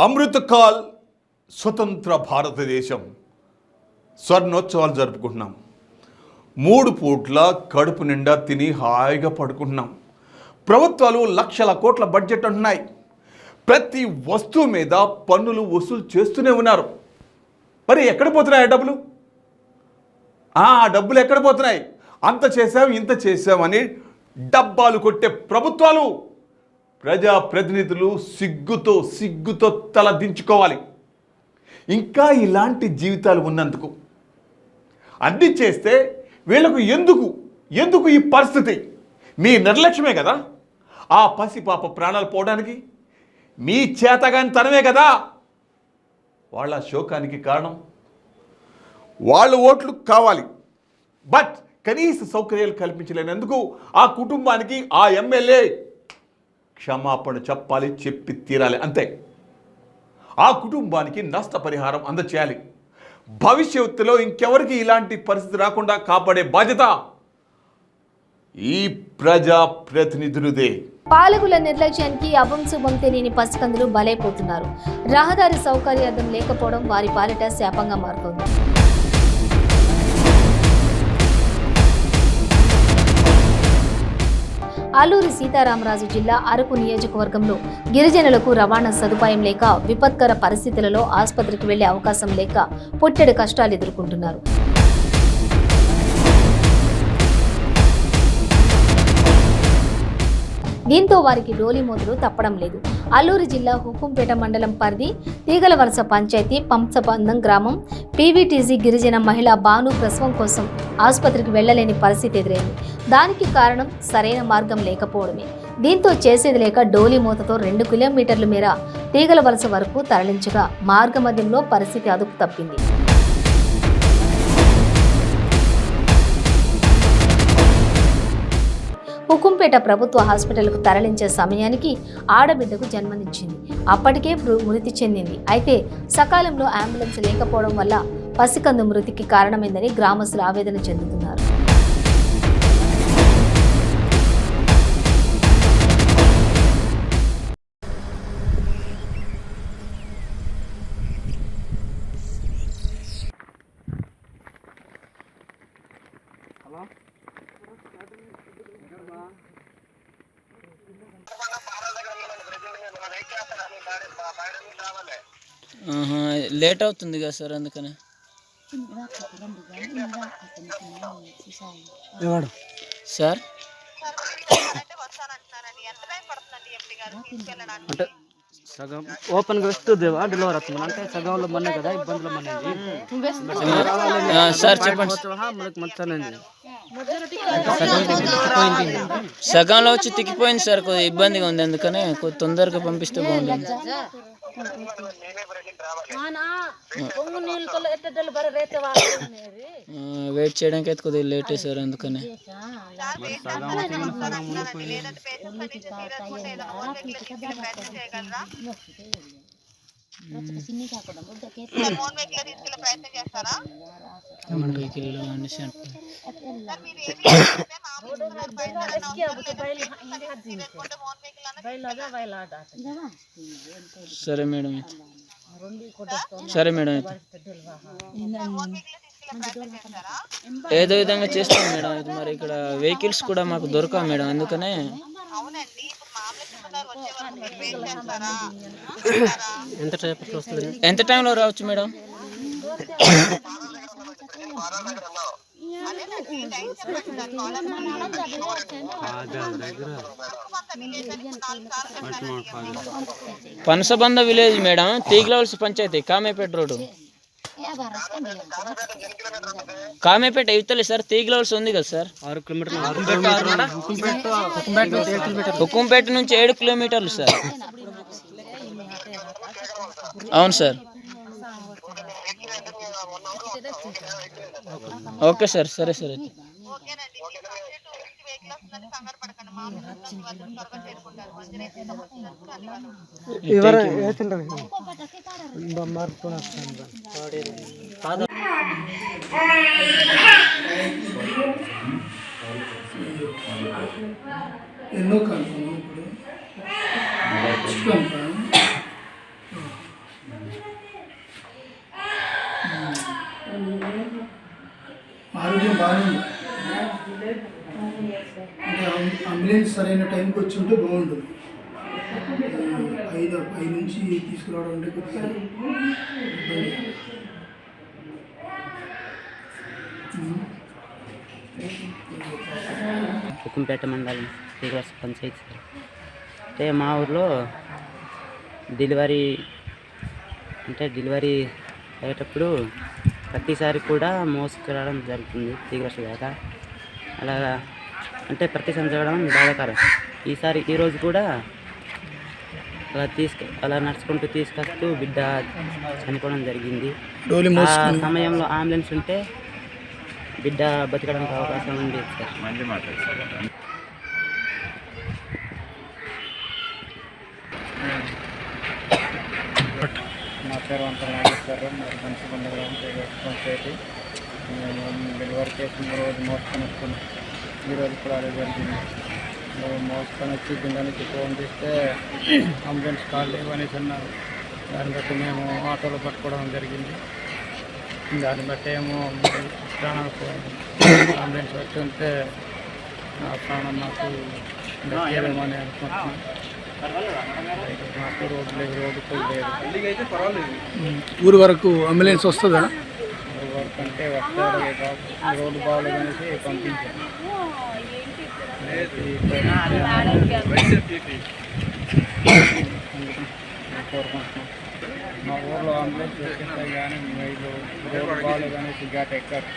అమృతకాల్ స్వతంత్ర భారతదేశం స్వర్ణోత్సవాలు జరుపుకుంటున్నాం. 3 పూట్ల కడుపు నిండా తిని హాయిగా పడుకుంటున్నాం. ప్రభుత్వాలు లక్షల కోట్ల బడ్జెట్ అంటున్నాయి. ప్రతి వస్తువు మీద పన్నులు వసూలు చేస్తూనే ఉన్నారు. మరి ఎక్కడ పోతున్నాయి ఆ డబ్బులు? డబ్బులు ఎక్కడ పోతున్నాయి? అంత చేసాం ఇంత చేసామని డబ్బాలు కొట్టే ప్రభుత్వాలు, ప్రజాప్రతినిధులు సిగ్గుతో తల దించుకోవాలి. ఇంకా ఇలాంటి జీవితాలు ఉన్నందుకు అన్ని చేస్తే వీళ్ళకు ఎందుకు ఈ పరిస్థితి? మీ నిర్లక్ష్యమే కదా ఆ పసిపాప ప్రాణాలు పోవడానికి, మీ చేతగాని తనమే కదా వాళ్ళ శోకానికి కారణం. వాళ్ళ ఓట్లు కావాలి, బట్ కనీస సౌకర్యాలు కల్పించలేనందుకు ఆ కుటుంబానికి ఆ ఎమ్మెల్యే క్షమాపణ చెప్పి తీరాలి. అంతే. ఆ కుటుంబానికి నష్టపరిహారం అందచేయాలి. భవిష్యత్తులో ఇంకెవరికి ఇలాంటి పరిస్థితి రాకుండా కాపాడే బాధ్యత ఈ ప్రజాప్రతినిధులదే. పాలకుల నిర్లక్ష్యానికి అభంశుభం తెలియని పసికందులు బలైపోతున్నారు. రహదారి సౌకర్యార్థం లేకపోవడం వారి పాలిట శాపంగా మారుతోంది. అల్లూరి సీతారామరాజు జిల్లా అరకు నియోజకవర్గంలో గిరిజనులకు రవాణా సదుపాయం లేక, విపత్కర పరిస్థితులలో ఆసుపత్రికి వెళ్లే అవకాశం లేక పుట్టెడు కష్టాలు ఎదుర్కొంటున్నారు. దీంతో వారికి డోలి మోతులు తప్పడం లేదు. అల్లూరి జిల్లా హుకుంపేట మండలం పరిధి తీగలవలస పంచాయతీ పంసబంధం గ్రామం పీవీటీసీ గిరిజన మహిళ బాను ప్రసవం కోసం ఆసుపత్రికి వెళ్లలేని పరిస్థితి ఎదురైంది. దానికి కారణం సరైన మార్గం లేకపోవడమే. దీంతో చేసేది లేక డోలి మూతతో 2 కిలోమీటర్ల మేర తీగలవలస వరకు తరలించగా మార్గ మధ్యంలో పరిస్థితి అదుపు తప్పింది. హుకుంపేట ప్రభుత్వ హాస్పిటల్కు తరలించే సమయానికి ఆడబిడ్డకు జన్మనిచ్చింది. అప్పటికే మృతి చెందింది. అయితే సకాలంలో అంబులెన్స్ లేకపోవడం వల్ల పసికందు మృతికి కారణమైందని గ్రామస్తులు ఆవేదన చెందుతున్నారు. లేట్ అవుతుంది కదా సార్, అందుకనే సార్ అంటే సగం ఓపెన్ వస్తుంది డెలివరీ అవుతుంది అంటే సగంలో మన్నే కదా ఇబ్బందులు మనేది సార్ చెప్పండి. సగంలో వచ్చి తిక్కిపోయింది సార్, కొద్దిగా ఇబ్బందిగా ఉంది, అందుకనే కొద్ది తొందరగా పంపిస్తే బాగుంటుంది. వెయిట్ చేయడానికి అయితే కొద్దిగా లేట్ సార్, అందుకనే సరే మేడం, ఏదో విధంగా చేస్తాం మేడం. ఇది మరి ఇక్కడ వెహికల్స్ కూడా మాకు దొరకవు మేడం, అందుకనే ఎంత టైంలో రావచ్చు madam? Panasabanda village madam, Teegalavalasa panchayat, Kamepeta road. Kamepeta ఇవతలే సార్, తీగలవలస ఉంది కదా సార్. 6 కిలోమీటర్లు. హుకుంపేట నుంచి 7 కిలోమీటర్లు సార్. అవును సార్. ఓకే సార్, సరే సరే. ఎన్నో కనుక్కున్నాం ఇప్పుడు ఆరోగ్యం బాగానే ఉంది. అంటే అంబులెన్స్ సరైన టైంకి వచ్చి ఉంటే బాగుంటుంది. 5 నుంచి తీసుకురావడం అంటే కొద్దిగా ఇబ్బంది. హుకుంపేట మండలం శ్రీనివాస పంచాయతీ సార్. అంటే మా ఊర్లో డెలివరీ అయ్యేటప్పుడు ప్రతిసారి కూడా మోసుకురావడం జరుగుతుంది తీవ్రత దాకా. అలాగా అంటే ప్రతిసారి జరగడం బాధాకరం. ఈరోజు కూడా అలా నడుచుకుంటూ తీసుకొస్తూ బిడ్డ చనిపోవడం జరిగింది. ఆ సమయంలో అంబులెన్స్ ఉంటే బిడ్డ బతకడానికి అవకాశం ఉంది సార్. నా పేరు వంట నాగేశ్వరరావు, మరి మంచి పండుగ పంచాయతీ. మేము డెలివరీ చేసిన రోజు మోసుకొని వస్తున్నాం. ఈరోజు కూడా అదే జరిగింది. మోసుకొని వచ్చి కిందనికి ఫోన్ చేస్తే అంబులెన్స్ కాల్ లేవనేసి అన్నారు. దాన్ని బట్టి మేము ఆటోలో పట్టుకోవడం జరిగింది. దాన్ని బట్టి ఏమో ప్రాణాలు పోయింది. అంబులెన్స్ వచ్చి ఉంటే నా ప్రాణం నాకు దక్కేదేమో అని అనుకుంటున్నాను. మాకు రోడ్డు లేదు. ఊరు వరకు అంబులెన్స్ వస్తుందా? ఊరు వరకు అంటే వస్తారు, రోడ్డు బాగోలేదు అనేసి పంపించాను. కోరుకుంటున్నాం. మా ఊర్లో అంబులెన్స్ వచ్చేస్తాయి కానీ వీళ్ళు రోడ్డు బాగోలేదు అనేసి ఘాట్ ఎక్కారు.